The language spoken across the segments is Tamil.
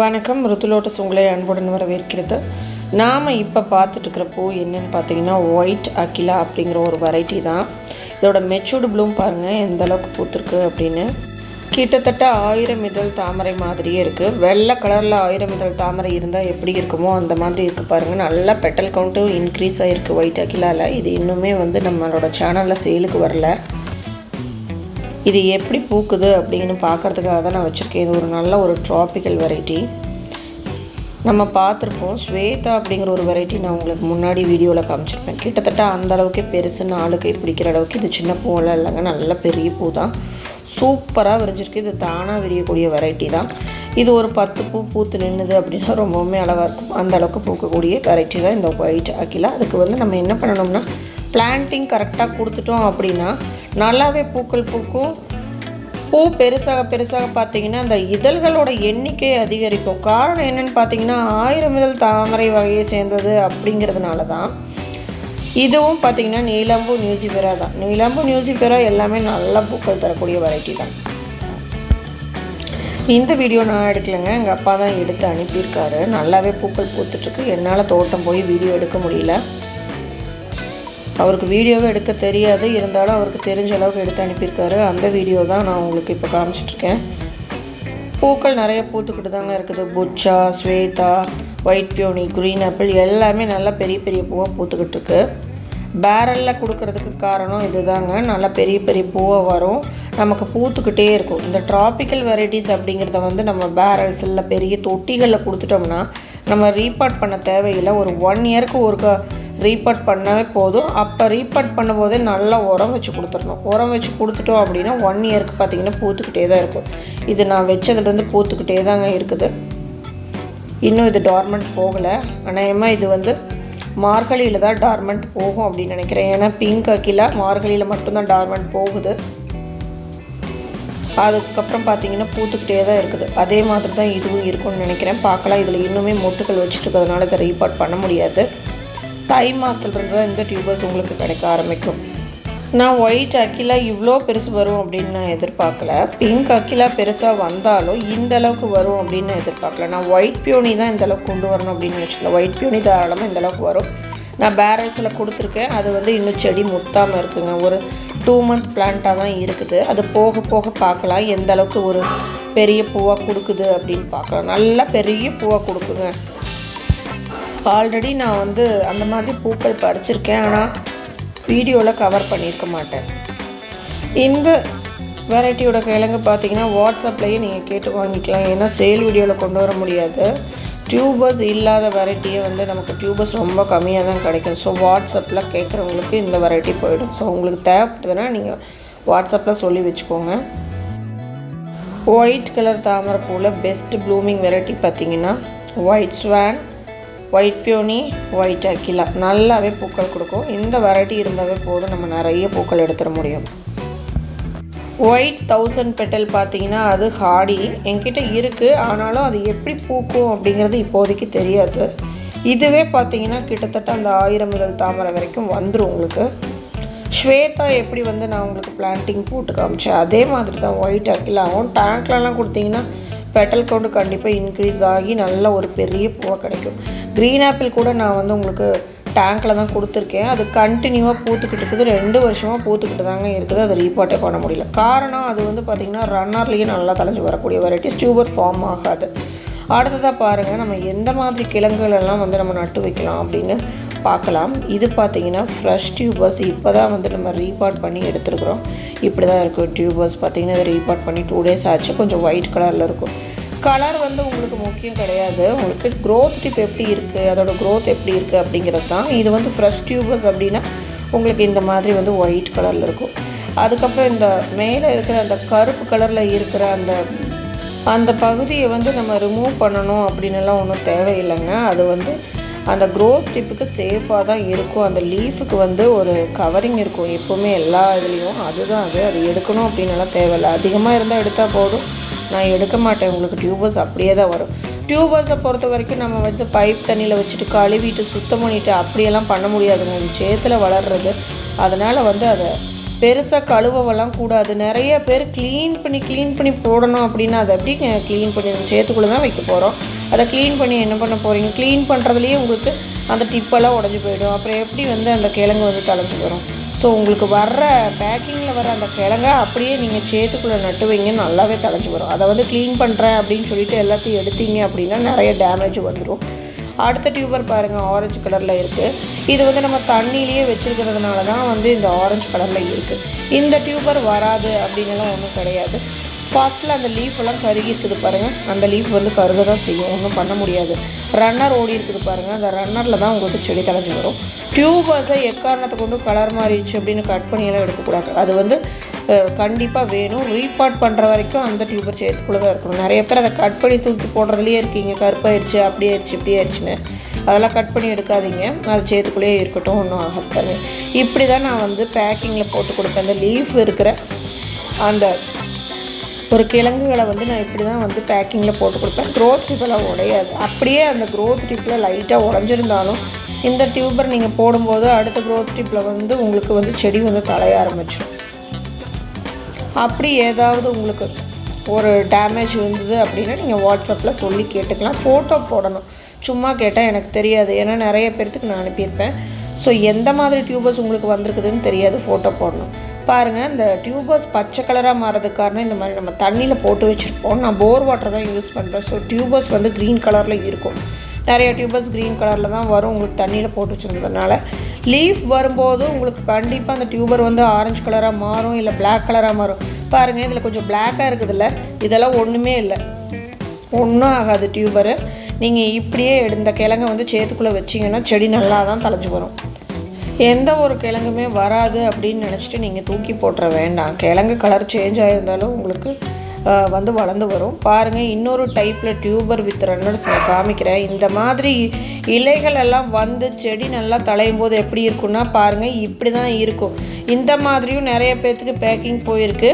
வணக்கம். ருத்துலோட்டஸ் உங்களை அன்புடன் வரவேற்கிறது. நாம் இப்போ பார்த்துட்ருக்கிற பூ என்னென்னு பார்த்தீங்கன்னா ஒயிட் அகிலா அப்படிங்கிற ஒரு வெரைட்டி தான். இதோட மெச்சூர்டு ப்ளூம் பாருங்கள் எந்த அளவுக்கு பூத்துருக்கு அப்படின்னு. கிட்டத்தட்ட 1000 இதழ் தாமரை மாதிரியே இருக்குது. வெள்ளை கலரில் 1000 இதழ் தாமரை இருந்தால் எப்படி இருக்குமோ அந்த மாதிரி இருக்குது பாருங்கள். நல்லா பெட்டல் கவுண்ட்டும் இன்க்ரீஸ் ஆகிருக்கு ஒயிட் அகிலாவில். இது இன்னுமே நம்மளோட சேனலில் சேலுக்கு வரல. இது எப்படி பூக்குது அப்படின்னு பார்க்குறதுக்காக தான் நான் வச்சுருக்கேன். இது ஒரு நல்ல ஒரு ட்ராபிக்கல் வெரைட்டி. நம்ம பார்த்துருப்போம் ஸ்வேதா அப்படிங்கிற ஒரு வெரைட்டி நான் உங்களுக்கு முன்னாடி வீடியோவில் காமிச்சிருப்பேன். கிட்டத்தட்ட அந்த அளவுக்கு பெருசு 4 கை பிடிக்கிற அளவுக்கு. இது சின்ன பூவெல்லாம் இல்லைங்க, நல்ல பெரிய பூ தான். சூப்பராக விரிஞ்சிருக்கு. இது தானாக விரியக்கூடிய வெரைட்டி தான். இது ஒரு 10 பூ பூத்து நின்றுது அப்படின்னா ரொம்பவுமே அழகாக இருக்கும். அந்த அளவுக்கு பூக்கக்கூடிய வெரைட்டி தான் இந்த ஒயிட் அகிலா. அதுக்கு நம்ம என்ன பண்ணணும்னா பிளான்டிங் கரெக்டாக கொடுத்துட்டோம் அப்படின்னா நல்லாவே பூக்கள் பூக்கும். பூ பெருசாக பெருசாக பார்த்திங்கன்னா அந்த இதழ்களோட எண்ணிக்கை அதிகரிக்கும். காரணம் என்னென்னு பார்த்தீங்கன்னா 1000 இதழ் தாமரை வகையை சேர்ந்தது அப்படிங்கிறதுனால தான். இதுவும் பார்த்திங்கன்னா நீலாம்பூ நியூசிஃபெரா தான். நீலாம்பூ நியூசிஃபெரா எல்லாமே நல்ல பூக்கள் தரக்கூடிய வெரைட்டி தான். இந்த வீடியோ நான் எடுக்கலைங்க, எங்கள் அப்பா தான் எடுத்து அனுப்பியிருக்காரு. நல்லாவே பூக்கள் பூத்துட்ருக்கு. என்னால் தோட்டம் போய் வீடியோ எடுக்க முடியல. அவருக்கு வீடியோவே எடுக்க தெரியாது, இருந்தாலும் அவருக்கு தெரிஞ்ச அளவுக்கு எடுத்து அனுப்பியிருக்காரு. அந்த வீடியோ தான் நான் உங்களுக்கு இப்போ காமிச்சிட்ருக்கேன். பூக்கள் நிறைய பூத்துக்கிட்டு தாங்க இருக்குது. புச்சா, Shweta, white peony, green apple எல்லாமே நல்லா பெரிய பெரிய பூவாக பூத்துக்கிட்டு இருக்கு. பேரலில் கொடுக்கறதுக்கு காரணம் இது தாங்க. நல்லா பெரிய பெரிய பூவாக வரும், நமக்கு பூத்துக்கிட்டே இருக்கும். இந்த ட்ராபிக்கல் வெரைட்டிஸ் அப்படிங்கிறத நம்ம பேரல்ஸ் இல்லை பெரிய தொட்டிகளில் கொடுத்துட்டோம்னா நம்ம ரீபாட் பண்ண தேவையில்லை. ஒரு 1 இயருக்கு ஒரு ரீபாட் பண்ணவே போதும். அப்போ ரீபாட் பண்ணும்போதே நல்லா உரம் வச்சு கொடுத்துடணும். உரம் வச்சு கொடுத்துட்டோம் அப்படின்னா 1 இயருக்கு பார்த்திங்கன்னா பூத்துக்கிட்டே தான் இருக்கும். இது நான் வச்சதுலேருந்து பூத்துக்கிட்டே தாங்க இருக்குது. இன்னும் இது டார்மெண்ட் போகலை. அநேகமாக இது மார்கழியில் தான் டார்மெண்ட் போகும் அப்படின்னு நினைக்கிறேன். ஏன்னா பிங்க் அகிலா மார்கழியில் மட்டும்தான் டார்மெண்ட் போகுது. அதுக்கப்புறம் பார்த்திங்கன்னா பூத்துக்கிட்டே தான் இருக்குது. அதே மாதிரி தான் இதுவும் இருக்கும்னு நினைக்கிறேன். பார்க்கலாம். இதில் இன்னுமே மொட்டுக்கள் வச்சுட்டு இருக்கிறதுனால இதை ரீபாட் பண்ண முடியாது. தை மாதத்துலேருந்து தான் இந்த டியூபர்ஸ் உங்களுக்கு கிடைக்க ஆரம்பிக்கும். நான் ஒயிட் அகிலா இவ்வளோ பெருசு வரும் அப்படின்னு நான் எதிர்பார்க்கல. பிங்க் அகிலா பெருசாக வந்தாலும் இந்த அளவுக்கு வரும் அப்படின்னு நான் எதிர்பார்க்கல. நான் ஒயிட் பியோனி தான் இந்த அளவுக்கு கொண்டு வரணும் அப்படின்னு நினச்சிக்கல. ஒயிட் பியோனி தாராளமாக இந்த அளவுக்கு வரும். நான் பேரல்ஸில் கொடுத்துருக்கேன். அது இன்னும் செடி முத்தாமல் இருக்குங்க. ஒரு 2 மந்த் பிளான்ட்டாக தான் இருக்குது. அது போக போக பார்க்கலாம் எந்த அளவுக்கு ஒரு பெரிய பூவாக கொடுக்குது அப்படின்னு பார்க்கலாம். நல்லா பெரிய பூவாக கொடுக்குங்க. ஆல்ரெடி நான் அந்த மாதிரி பூக்கள் பறிச்சிருக்கேன், ஆனால் வீடியோவில் கவர் பண்ணியிருக்க மாட்டேன். இந்த வெரைட்டியோட கிழங்கு பார்த்தீங்கன்னா வாட்ஸ்அப்லேயே நீங்கள் கேட்டு வாங்கிக்கலாம். ஏன்னா சேல் வீடியோவில் கொண்டு வர முடியாது. டியூபர்ஸ் இல்லாத வெரைட்டியை நமக்கு டியூபர்ஸ் ரொம்ப கம்மியாக தான் கிடைக்கும். ஸோ வாட்ஸ்அப்பில் கேட்குறவங்களுக்கு இந்த வெரைட்டி போயிடும். ஸோ உங்களுக்கு தேவைப்படுதுன்னா நீங்கள் வாட்ஸ்அப்பில் சொல்லி வச்சுக்கோங்க. ஒயிட் கலர் தாமரை பூவில் பெஸ்ட் ப்ளூமிங் வெரைட்டி பார்த்திங்கன்னா white Swan, white peony, white Akila நல்லாவே பூக்கள் கொடுக்கும். இந்த வெரைட்டி இருந்தாவே போதும், நம்ம நிறைய பூக்கள் எடுத்துட முடியும். ஒயிட் 1000 பெட்டல் பார்த்திங்கன்னா அது ஹார்டி என்கிட்ட இருக்குது. ஆனாலும் அது எப்படி பூக்கும் அப்படிங்கிறது இப்போதைக்கு தெரியாது. இதுவே பார்த்திங்கன்னா கிட்டத்தட்ட அந்த 1000 இதழ் தாமரை வரைக்கும் வந்துடும் உங்களுக்கு. ஸ்வேதா எப்படி நான் உங்களுக்கு பிளான்டிங் போட்டு காமிச்சேன் அதே மாதிரி தான் ஒயிட் அகிலாவும். டேங்க்லலாம் கொடுத்திங்கன்னா பெட்டல் கவுண்டு கண்டிப்பாக இன்க்ரீஸ் ஆகி நல்ல ஒரு பெரிய பூவாக கிடைக்கும். க்ரீன் ஆப்பிள் கூட நான் உங்களுக்கு டேங்க்கில் தான் கொடுத்துருக்கேன். அது கண்டினியூவாக பூத்துக்கிட்டு இருக்குது. 2 வருஷமாக பூத்துக்கிட்டு தாங்க இருக்குது. அது ரீபாட்டே பண்ண முடியல. காரணம் அது பார்த்திங்கன்னா ரன்னர்லேயே நல்லா தலைஞ்சு வரக்கூடிய வெரைட்டிஸ், டியூபர் ஃபார்ம் ஆகாது. அடுத்ததாக பாருங்கள், நம்ம எந்த மாதிரி கிழங்குகளெல்லாம் நம்ம நட்டு வைக்கலாம் அப்படின்னு பார்க்கலாம். இது பார்த்திங்கன்னா ஃப்ரெஷ் டியூபர்ஸ் இப்போ தான் நம்ம ரீபாட் பண்ணி எடுத்துருக்குறோம். இப்படி தான் இருக்கும் டியூபர்ஸ். பார்த்திங்கன்னா இதை ரீபாட் பண்ணி 2 days ஆச்சு. கொஞ்சம் ஒயிட் கலரில் இருக்கும். கலர் உங்களுக்கு முக்கியம் கிடையாது. உங்களுக்கு க்ரோத் டிப் எப்படி இருக்குது, அதோட க்ரோத் எப்படி இருக்குது அப்படிங்கிறது தான். இது ஃப்ரெஷ் டியூபர்ஸ் அப்படின்னா உங்களுக்கு இந்த மாதிரி ஒயிட் கலரில் இருக்கும். அதுக்கப்புறம் இந்த மேலே இருக்கிற அந்த கருப்பு கலரில் இருக்கிற அந்த பகுதியை நம்ம ரிமூவ் பண்ணணும் அப்படின்னுலாம் ஒன்றும் தேவையில்லைங்க. அது அந்த க்ரோத் டிப்புக்கு சேஃபாக தான் இருக்கும். அந்த லீஃபுக்கு ஒரு கவரிங் இருக்கும் எப்போவுமே எல்லா இதுலேயும். அதுதான் அது எடுக்கணும் அப்படின்னலாம் தேவையில்லை. அதிகமாக இருந்தால் எடுத்தால் போதும். நான் எடுக்க மாட்டேன். உங்களுக்கு டியூபர்ஸ் அப்படியே தான் வரும். டியூபர்ஸை பொறுத்த வரைக்கும் நம்ம பைப் தண்ணியில் வச்சுட்டு கழுவிட்டு சுத்தம் பண்ணிவிட்டு அப்படியெல்லாம் பண்ண முடியாதுங்க. இது சேத்துல வளர்கிறது. அதனால் அதை பெருசாக கழுவலாம் கூடாது. நிறைய பேர் க்ளீன் பண்ணி போடணும் அப்படின்னா அதை எப்படி க்ளீன் பண்ணி சேத்துக்குள்ளே தான் வைக்க போகிறோம். அதை க்ளீன் பண்ணி என்ன பண்ண போகிறீங்க? க்ளீன் பண்ணுறதுலேயே உங்களுக்கு அந்த டிப்பெல்லாம் உடஞ்சி போயிடும். அப்புறம் எப்படி வந்து அந்த கிழங்கு வந்து தழைஞ்சி வரும்? ஸோ உங்களுக்கு வர்ற பேக்கிங்கில் வர அந்த கிழங்க அப்படியே நீங்கள் சேத்துக்குள்ளே நட்டு வைங்க, நல்லாவே தழைஞ்சி வரும். அதை வந்து க்ளீன் பண்ணுறேன் அப்படின்னு சொல்லிட்டு எல்லாத்தையும் எடுத்தீங்க அப்படின்னா நிறைய டேமேஜ் வந்துடும். அடுத்த டியூபர் பாருங்கள், ஆரஞ்சு கலரில் இருக்குது. இது வந்து நம்ம தண்ணியிலேயே வச்சுருக்கிறதுனால தான் வந்து இந்த ஆரஞ்சு கலரில் இருக்குது. இந்த டியூபர் வராது அப்படின்னுலாம் ஒன்றும் கிடையாது. ஃபாஸ்ட்டில் அந்த லீஃப் எல்லாம் கருகி இருக்குது பாருங்கள். அந்த லீஃப் வந்து கருக தான் செய்யும், ஒன்றும் பண்ண முடியாது. ரன்னர் ஓடி இருக்குது பாருங்கள், அந்த ரன்னரில் தான் உங்களுக்கு செடி தழைஞ்சி வரும். டியூபர்ஸை எக்காரணத்தை கொண்டு கலர் மாறிடுச்சு அப்படின்னு கட் பண்ணியெல்லாம் எடுக்கக்கூடாது. அது வந்து கண்டிப்பாக வேணும். ரீபாட் பண்ணுற வரைக்கும் அந்த டியூபர் சேத்துக்குள்ளே தான் இருக்கணும். நிறைய பேர் அதை கட் பண்ணி தூக்கி போடுறதுலேயே இருக்கீங்க, கருப்பாயிடுச்சு, அப்படி ஆயிடுச்சு, இப்படி ஆயிடுச்சுன்னு. அதெல்லாம் கட் பண்ணி எடுக்காதீங்க, அது சேத்துக்குள்ளேயே இருக்கட்டும், ஒன்றும் ஆகத்தானே. இப்படி தான் நான் வந்து பேக்கிங்கில் போட்டு கொடுப்பேன். அந்த லீஃப் இருக்கிற அந்த ஒரு கிழங்குகளை வந்து நான் இப்படி தான் வந்து பேக்கிங்கில் போட்டு கொடுப்பேன். க்ரோத் டிப்பெல்லாம் உடையாது. அப்படியே அந்த க்ரோத் டிப்பில் லைட்டாக உடஞ்சிருந்தாலும் இந்த டியூபர் நீங்கள் போடும்போது அடுத்த க்ரோத் டிப்பில் வந்து உங்களுக்கு வந்து செடி வந்து தழைய ஆரம்பிச்சிடும். அப்படி ஏதாவது உங்களுக்கு ஒரு டேமேஜ் இருந்தது அப்படின்னா நீங்கள் வாட்ஸ்அப்பில் சொல்லி கேட்டுக்கலாம். ஃபோட்டோ போடணும். சும்மா கேட்டால் எனக்கு தெரியாது, ஏன்னா நிறைய பேர்த்துக்கு நான் அனுப்பியிருப்பேன். ஸோ எந்த மாதிரி டியூபர்ஸ் உங்களுக்கு வந்திருக்குதுன்னு தெரியாது, ஃபோட்டோ போடணும். பாருங்கள், இந்த டியூபர்ஸ் பச்சை கலராக மாறதுக்கு காரணம் இந்த மாதிரி நம்ம தண்ணியில் போட்டு வச்சுருப்போம். நான் போர் வாட்டர் தான் யூஸ் பண்ணுறேன். ஸோ டியூபர்ஸ் வந்து க்ரீன் கலரில் இருக்கும். நிறைய டியூபர்ஸ் க்ரீன் கலரில் தான் வரும் உங்களுக்கு தண்ணியில் போட்டு வச்சுருந்ததுனால. லீஃப் வரும்போது உங்களுக்கு கண்டிப்பாக அந்த டியூபர் வந்து ஆரஞ்சு கலராக மாறும், இல்லை பிளாக் கலராக மாறும். பாருங்கள், இதில் கொஞ்சம் பிளாக்காக இருக்குதுல்ல, இதெல்லாம் ஒன்றுமே இல்லை, ஒன்றும் ஆகாது டியூபரு. நீங்கள் இப்படியே இந்த கிழங்கை வந்து சேத்துக்குள்ளே வச்சிங்கன்னா செடி நல்லா தான் தழைஞ்சி வரும். எந்த ஒரு கிழங்குமே வராது அப்படின்னு நினச்சிட்டு நீங்கள் தூக்கி போட்டுற வேண்டாம். கிழங்கு கலர் சேஞ்ச் ஆகிருந்தாலும் உங்களுக்கு வந்து வளர்ந்து வரும். பாருங்கள், இன்னொரு டைப்பில் டியூபர் வித் ரன்னர்ஸ் நான் காமிக்கிறேன். இந்த மாதிரி இலைகள் எல்லாம் வந்து செடி நல்லா தழையும் போது எப்படி இருக்குன்னா பாருங்கள், இப்படி தான் இருக்கும். இந்த மாதிரியும் நிறைய பேர்த்துக்கு பேக்கிங் போயிருக்கு.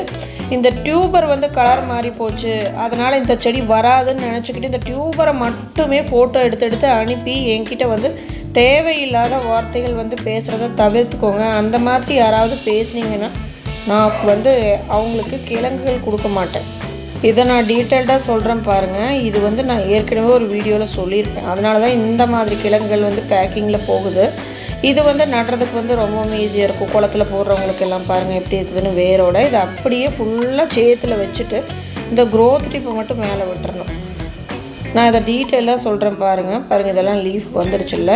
இந்த டியூபர் வந்து கலர் மாறி போச்சு, அதனால் இந்த செடி வராதுன்னு நினச்சிக்கிட்டு இந்த டியூபரை மட்டுமே ஃபோட்டோ எடுத்து அனுப்பி என்கிட்ட வந்து தேவையில்லாத வார்த்தைகள் வந்து பேசுகிறத தவிர்த்துக்கோங்க. அந்த மாதிரி யாராவது பேசுனீங்கன்னா நான் வந்து அவங்களுக்கு கிழங்குகள் கொடுக்க மாட்டேன். இதை நான் டீட்டெயில்டாக சொல்கிறேன் பாருங்கள். இது வந்து நான் ஏற்கனவே ஒரு வீடியோவில் சொல்லியிருப்பேன். அதனால தான் இந்த மாதிரி கிழங்குகள் வந்து பேக்கிங்கில் போகுது. இது வந்து நடுறதுக்கு வந்து ரொம்பவும் ஈஸியாக இருக்கும். குளத்தில் போடுறவங்களுக்கு எல்லாம் பாருங்கள் எப்படி இருக்குதுன்னு. வேரோட இதை அப்படியே ஃபுல்லாக சேத்தில் வச்சுட்டு இந்த க்ரோத் டிப்பை மட்டும் மேலே விட்டுறணும். நான் இதை டீட்டெயிலாக சொல்கிறேன் பாருங்கள். இதெல்லாம் லீஃப் வந்துடுச்சுல்ல,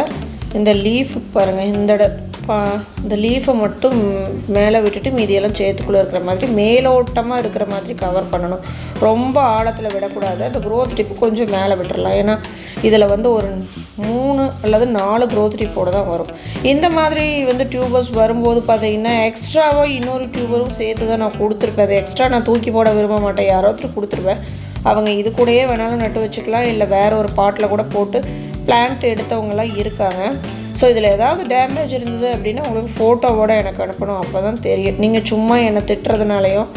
இந்த லீஃப் பாருங்கள், இந்த லீஃபை மட்டும் மேலே விட்டுட்டு மீதியெல்லாம் சேத்துக்குள்ளே இருக்கிற மாதிரி மேலோட்டமாக இருக்கிற மாதிரி கவர் பண்ணணும். ரொம்ப ஆழத்தில் விடக்கூடாது. அந்த க்ரோத் டிப்பு கொஞ்சம் மேலே விட்டுடலாம். ஏன்னா இதில் வந்து ஒரு 3 அல்லது 4 க்ரோத் டிப்போடு தான் வரும். இந்த மாதிரி வந்து டியூபர்ஸ் வரும்போது பார்த்தீங்கன்னா எக்ஸ்ட்ராவாக இன்னொரு டியூபரும் சேர்த்து தான் நான் கொடுத்துருப்பேன். அதை எக்ஸ்ட்ரா நான் தூக்கி போட விரும்ப மாட்டேன், யாராவது கொடுத்துருவேன். அவங்க இது கூடயே வேணாலும் நட்டு வச்சுக்கலாம், இல்லை வேறு ஒரு பாட்டில் கூட போட்டு பிளான்ட் எடுத்தவங்களாம் இருக்காங்க. ஸோ இதில் ஏதாவது டேமேஜ் இருந்தது அப்படின்னா உங்களுக்கு ஃபோட்டோவோடு எனக்கு அனுப்பணும், அப்போ தான் தெரியும். நீங்கள் சும்மா என்னை திட்டுறதுனாலையும்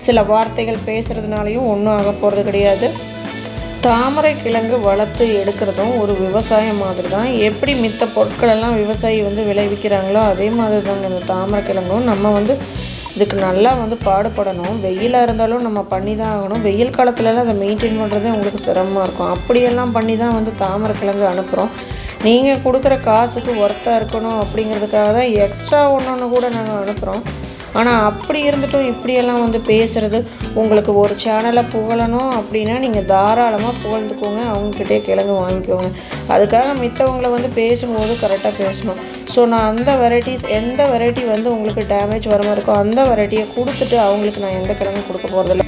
சில வார்த்தைகள் பேசுகிறதுனாலையும் ஒன்றும் ஆக போகிறது கிடையாது. தாமரை கிழங்கு வளர்த்து எடுக்கிறதும் ஒரு விவசாயம் மாதிரி தான். எப்படி மித்த பொருட்களெல்லாம் விவசாயி வந்து விளைவிக்கிறாங்களோ அதே மாதிரி தாங்க இந்த தாமரை கிழங்கும். நம்ம வந்து இதுக்கு நல்லா வந்து பாடுபடணும். வெயிலாக இருந்தாலும் நம்ம பண்ணி தான் ஆகணும். வெயில் காலத்துலலாம் அதை மெயின்டைன் பண்ணுறதே உங்களுக்கு சிரமமாக இருக்கும். அப்படியெல்லாம் பண்ணி தான் வந்து தாமரை கிழங்கு அனுப்புகிறோம். நீங்கள் கொடுக்குற காசுக்கு ஒர்த்தாக இருக்கணும் அப்படிங்கிறதுக்காக தான் எக்ஸ்ட்ரா ஒன்று கூட நாங்கள் அனுப்புகிறோம். ஆனால் அப்படி இருந்துட்டும் இப்படியெல்லாம் வந்து பேசுகிறது, உங்களுக்கு ஒரு சேனலை புகழணும் அப்படின்னா நீங்கள் தாராளமாக புகழ்ந்துக்கோங்க, அவங்கக்கிட்டே கிழங்கு வாங்கிக்கோங்க. அதுக்காக மித்தவங்களை வந்து பேசும்போது கரெக்டாக பேசணும். ஸோ நான் அந்த வெரைட்டிஸ், எந்த வெரைட்டி வந்து உங்களுக்கு டேமேஜ் வர மாதிரி இருக்கோ அந்த வெரைட்டியை கொடுத்துட்டு அவங்களுக்கு நான் எந்த கிழங்கு கொடுக்க போகிறதில்ல.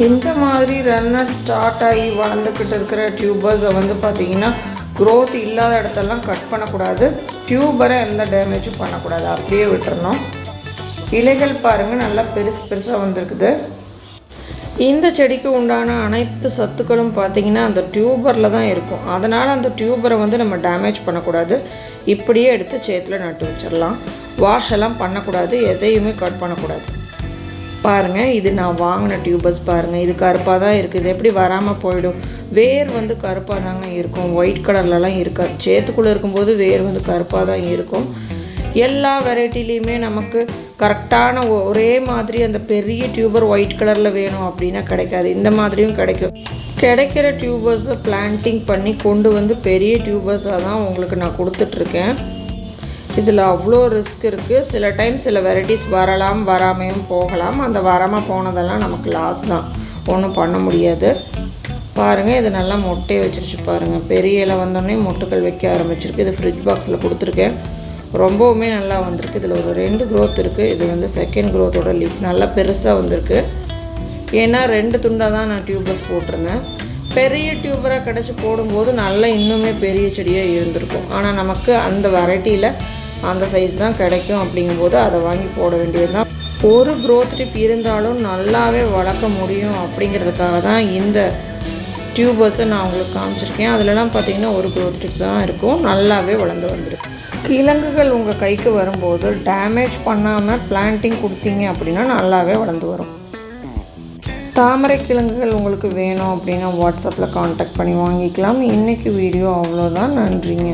இந்த மாதிரி ரன்னர் ஸ்டார்ட் ஆகி வளர்ந்துக்கிட்டு இருக்கிற டியூபர்ஸை வந்து பார்த்திங்கன்னா க்ரோத் இல்லாத இடத்தெல்லாம் கட் பண்ணக்கூடாது. டியூபரை எந்த டேமேஜும் பண்ணக்கூடாது, அப்படியே விட்டுறணும். இலைகள் பாருங்கள் நல்லா பெருசாக வந்திருக்குது. இந்த செடிக்கு உண்டான அனைத்து சத்துக்களும் பார்த்திங்கன்னா அந்த டியூபரில் தான் இருக்கும். அதனால் அந்த டியூபரை வந்து நம்ம டேமேஜ் பண்ணக்கூடாது. இப்படியே எடுத்து சேத்தில் நட்டு வச்சிடலாம். வாஷ் எல்லாம் பண்ணக்கூடாது, எதையுமே கட் பண்ணக்கூடாது. பாருங்கள், இது நான் வாங்கின டியூபர்ஸ் பாருங்கள். இது கருப்பாக தான் இருக்குது. இது எப்படி வராமல் போயிடும்? வேர் வந்து கருப்பாக தாங்க இருக்கும், ஒயிட் கலர்லலாம் இருக்காது. சேத்துக்குள்ளே இருக்கும்போது வேர் வந்து கருப்பாக தான் இருக்கும். எல்லா வெரைட்டிலையுமே நமக்கு கரெக்டான ஒரே மாதிரி அந்த பெரிய டியூபர் ஒயிட் கலரில் வேணும் அப்படின்னா கிடைக்காது. இந்த மாதிரியும் கிடைக்கும். கிடைக்கிற டியூபர்ஸை பிளான்டிங் பண்ணி கொண்டு வந்து பெரிய டியூபர்ஸாக தான் உங்களுக்கு நான் கொடுத்துட்ருக்கேன். இதில் அவ்வளோ ரிஸ்க் இருக்குது. சில டைம் சில வெரைட்டிஸ் வரலாம், வராமையும் போகலாம். அந்த வராமல் போனதெல்லாம் நமக்கு லாஸ் தான், ஒன்றும் பண்ண முடியாது. பாருங்கள், இது நல்லா மொட்டையை வச்சிருச்சு பாருங்கள். பெரிய இலை வந்தோடனே மொட்டுக்கள் வைக்க ஆரம்பிச்சிருக்கு. இது ஃப்ரிட்ஜ் பாக்ஸில் கொடுத்துருக்கேன். ரொம்பவுமே நல்லா வந்திருக்கு. இதில் ஒரு 2 க்ரோத் இருக்குது. இது வந்து செகண்ட் க்ரோத்தோட லீஃப் நல்லா பெருசாக வந்திருக்கு. ஏன்னா 2 துண்டாக தான் நான் டியூபர்ஸ் போட்டிருந்தேன். பெரிய டியூபராக கிடச்சி போடும்போது நல்லா இன்னுமே பெரிய செடியாக இருந்திருக்கும். ஆனால் நமக்கு அந்த வெரைட்டியில் அந்த சைஸ் தான் கிடைக்கும். அப்படிங்கும்போது அதை வாங்கி போட வேண்டியது தான். ஒரு க்ரோத் டிப் இருந்தாலும் நல்லாவே வளர்க்க முடியும் அப்படிங்கிறதுக்காக தான் இந்த டியூபர்ஸை நான் உங்களுக்கு காமிச்சிருக்கேன். அதிலலாம் பார்த்திங்கன்னா ஒரு க்ரோத் டிப் தான் இருக்கும். நல்லாவே வளர்ந்து வந்துருக்கு. கிழங்குகள் உங்கள் கைக்கு வரும்போது டேமேஜ் பண்ணாமல் பிளான்டிங் கொடுத்தீங்க அப்படின்னா நல்லாவே வளர்ந்து வரும். தாமரை கிழங்குகள் உங்களுக்கு வேணும் அப்படின்னா வாட்ஸ்அப்பில் காண்டாக்ட் பண்ணி வாங்கிக்கலாம். இன்றைக்கி வீடியோ அவ்வளோதான். நன்றிங்க.